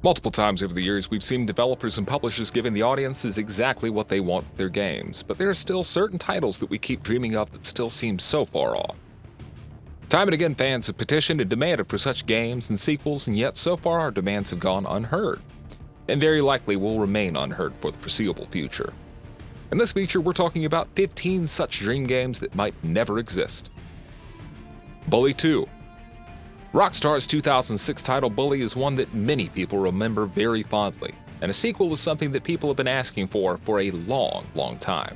Multiple times over the years, we've seen developers and publishers giving the audiences exactly what they want with their games, but there are still certain titles that we keep dreaming of that still seem so far off. Time and again, fans have petitioned and demanded for such games and sequels, and yet so far our demands have gone unheard, and very likely will remain unheard for the foreseeable future. In this feature, we're talking about 15 such dream games that might never exist. Bully 2. Rockstar's 2006 title Bully is one that many people remember very fondly, and a sequel is something that people have been asking for a long time.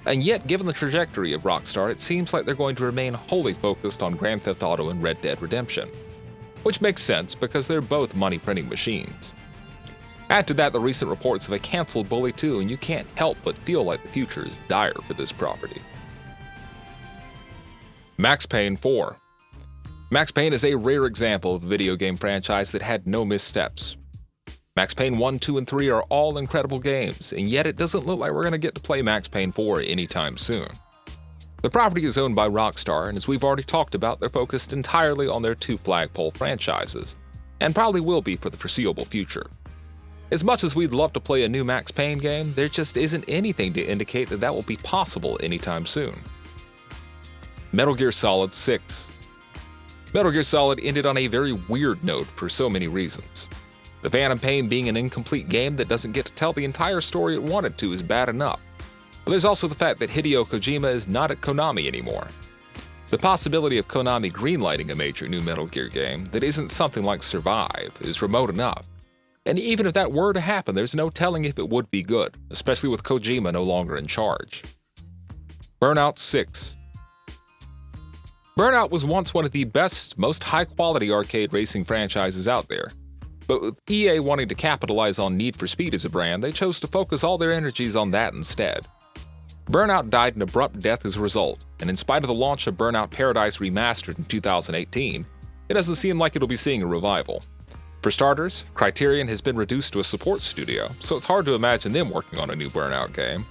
And yet, given the trajectory of Rockstar, it seems like they're going to remain wholly focused on Grand Theft Auto and Red Dead Redemption, which makes sense because they're both money-printing machines. Add to that the recent reports of a canceled Bully 2, and you can't help but feel like the future is dire for this property. Max Payne 4. Max Payne is a rare example of a video game franchise that had no missteps. Max Payne 1, 2, and 3 are all incredible games, and yet it doesn't look like we're going to get to play Max Payne 4 anytime soon. The property is owned by Rockstar, and as we've already talked about, they're focused entirely on their two flagpole franchises, and probably will be for the foreseeable future. As much as we'd love to play a new Max Payne game, there just isn't anything to indicate that will be possible anytime soon. Metal Gear Solid 6. Metal Gear Solid ended on a very weird note for so many reasons. The Phantom Pain being an incomplete game that doesn't get to tell the entire story it wanted to is bad enough. But there's also the fact that Hideo Kojima is not at Konami anymore. The possibility of Konami greenlighting a major new Metal Gear game that isn't something like Survive is remote enough. And even if that were to happen, there's no telling if it would be good, especially with Kojima no longer in charge. Burnout 6. Burnout was once one of the best, most high-quality arcade racing franchises out there. But with EA wanting to capitalize on Need for Speed as a brand, they chose to focus all their energies on that instead. Burnout died an abrupt death as a result, and in spite of the launch of Burnout Paradise Remastered in 2018, it doesn't seem like it'll be seeing a revival. For starters, Criterion has been reduced to a support studio, so it's hard to imagine them working on a new Burnout game.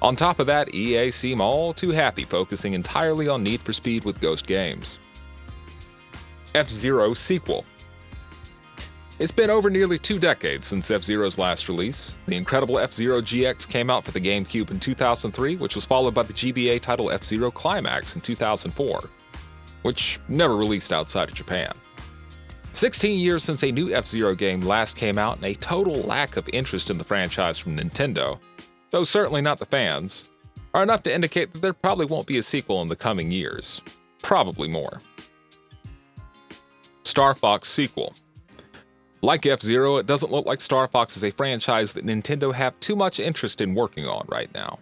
On top of that, EA seem all too happy focusing entirely on Need for Speed with Ghost Games. F-Zero sequel. It's been over nearly 2 decades since F-Zero's last release. The incredible F-Zero GX came out for the GameCube in 2003, which was followed by the GBA title F-Zero Climax in 2004, which never released outside of Japan. 16 years since a new F-Zero game last came out, and a total lack of interest in the franchise from Nintendo, though certainly not the fans, are enough to indicate that there probably won't be a sequel in the coming years. Probably more. Star Fox sequel. Like F-Zero, it doesn't look like Star Fox is a franchise that Nintendo have too much interest in working on right now.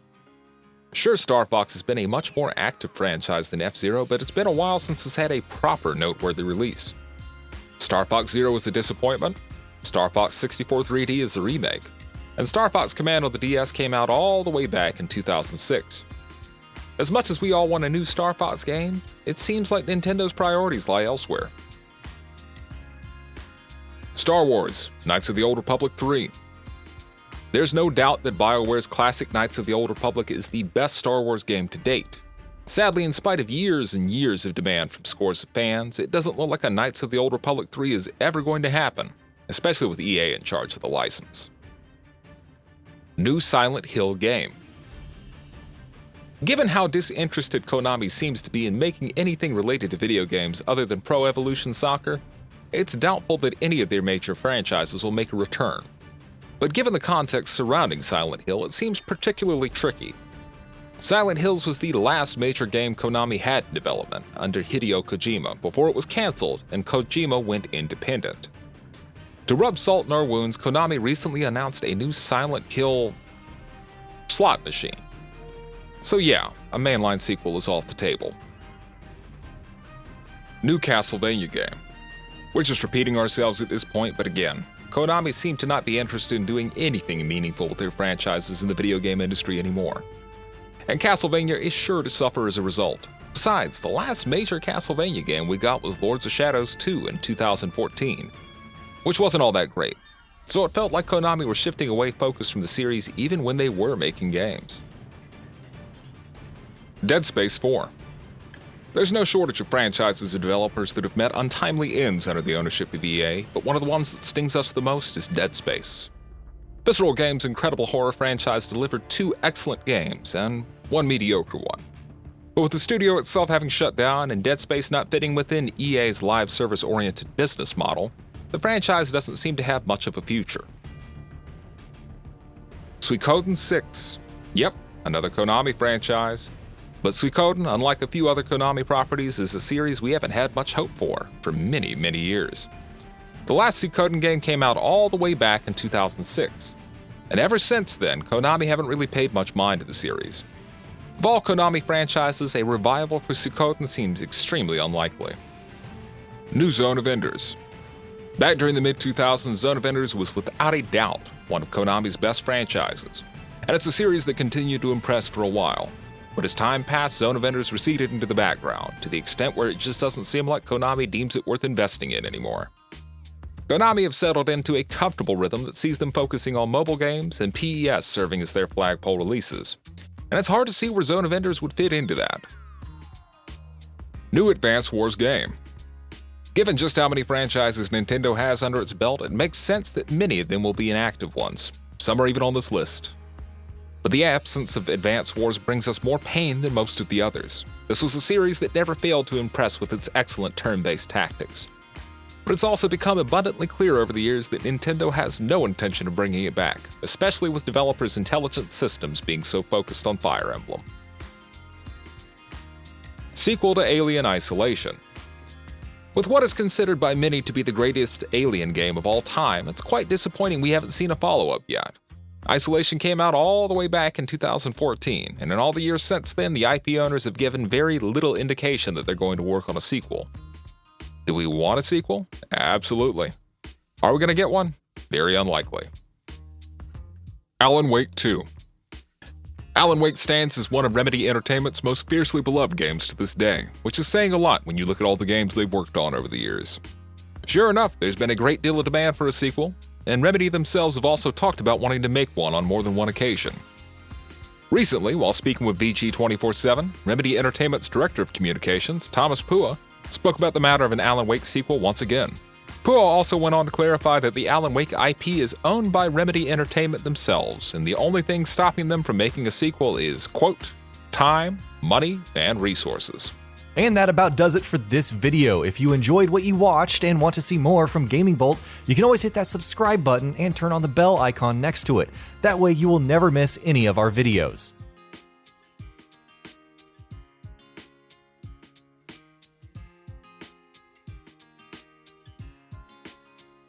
Sure, Star Fox has been a much more active franchise than F-Zero, but it's been a while since it's had a proper noteworthy release. Star Fox Zero is a disappointment, Star Fox 64 3D is a remake, and Star Fox Command on the DS came out all the way back in 2006. As much as we all want a new Star Fox game, it seems like Nintendo's priorities lie elsewhere. Star Wars: Knights of the Old Republic 3. There's no doubt that BioWare's classic Knights of the Old Republic is the best Star Wars game to date. Sadly, in spite of years and years of demand from scores of fans, it doesn't look like a Knights of the Old Republic 3 is ever going to happen, especially with EA in charge of the license. New Silent Hill game. Given how disinterested Konami seems to be in making anything related to video games other than Pro Evolution Soccer, it's doubtful that any of their major franchises will make a return. But given the context surrounding Silent Hill, it seems particularly tricky. Silent Hills was the last major game Konami had in development under Hideo Kojima before it was cancelled and Kojima went independent. To rub salt in our wounds, Konami recently announced a new Silent Hill slot machine. So yeah, a mainline sequel is off the table. New Castlevania game. We're just repeating ourselves at this point, but again, Konami seem to not be interested in doing anything meaningful with their franchises in the video game industry anymore. And Castlevania is sure to suffer as a result. Besides, the last major Castlevania game we got was Lords of Shadows 2 in 2014, which wasn't all that great. So it felt like Konami were shifting away focus from the series even when they were making games. Dead Space 4. There's no shortage of franchises or developers that have met untimely ends under the ownership of EA, but one of the ones that stings us the most is Dead Space. Visceral Games' incredible horror franchise delivered 2 excellent games and 1 mediocre one. But with the studio itself having shut down and Dead Space not fitting within EA's live service-oriented business model, the franchise doesn't seem to have much of a future. Suikoden 6. Yep, another Konami franchise. But Suikoden, unlike a few other Konami properties, is a series we haven't had much hope for many, many years. The last Suikoden game came out all the way back in 2006, and ever since then, Konami haven't really paid much mind to the series. Of all Konami franchises, a revival for Suikoden seems extremely unlikely. New Zone of Enders. Back during the mid-2000s, Zone of Enders was without a doubt one of Konami's best franchises, and it's a series that continued to impress for a while. But as time passed, Zone of Enders receded into the background, to the extent where it just doesn't seem like Konami deems it worth investing in anymore. Konami have settled into a comfortable rhythm that sees them focusing on mobile games and PES serving as their flagpole releases, and it's hard to see where Zone of Enders would fit into that. New Advance Wars game. Given just how many franchises Nintendo has under its belt, it makes sense that many of them will be inactive ones. Some are even on this list. But the absence of Advance Wars brings us more pain than most of the others. This was a series that never failed to impress with its excellent turn-based tactics. But it's also become abundantly clear over the years that Nintendo has no intention of bringing it back, especially with developers' intelligent systems being so focused on Fire Emblem. Sequel to Alien Isolation. With what is considered by many to be the greatest Alien game of all time, it's quite disappointing we haven't seen a follow-up yet. Isolation came out all the way back in 2014, and in all the years since then, the IP owners have given very little indication that they're going to work on a sequel. Do we want a sequel? Absolutely. Are we going to get one? Very unlikely. Alan Wake 2. Alan Wake stands as one of Remedy Entertainment's most fiercely beloved games to this day, which is saying a lot when you look at all the games they've worked on over the years. Sure enough, there's been a great deal of demand for a sequel, and Remedy themselves have also talked about wanting to make one on more than one occasion. Recently, while speaking with VG 24/7, Remedy Entertainment's Director of Communications, Thomas Pua, spoke about the matter of an Alan Wake sequel once again. Pua also went on to clarify that the Alan Wake IP is owned by Remedy Entertainment themselves, and the only thing stopping them from making a sequel is, quote, time, money, and resources. And that about does it for this video. If you enjoyed what you watched and want to see more from GamingBolt, you can always hit that subscribe button and turn on the bell icon next to it. That way you will never miss any of our videos.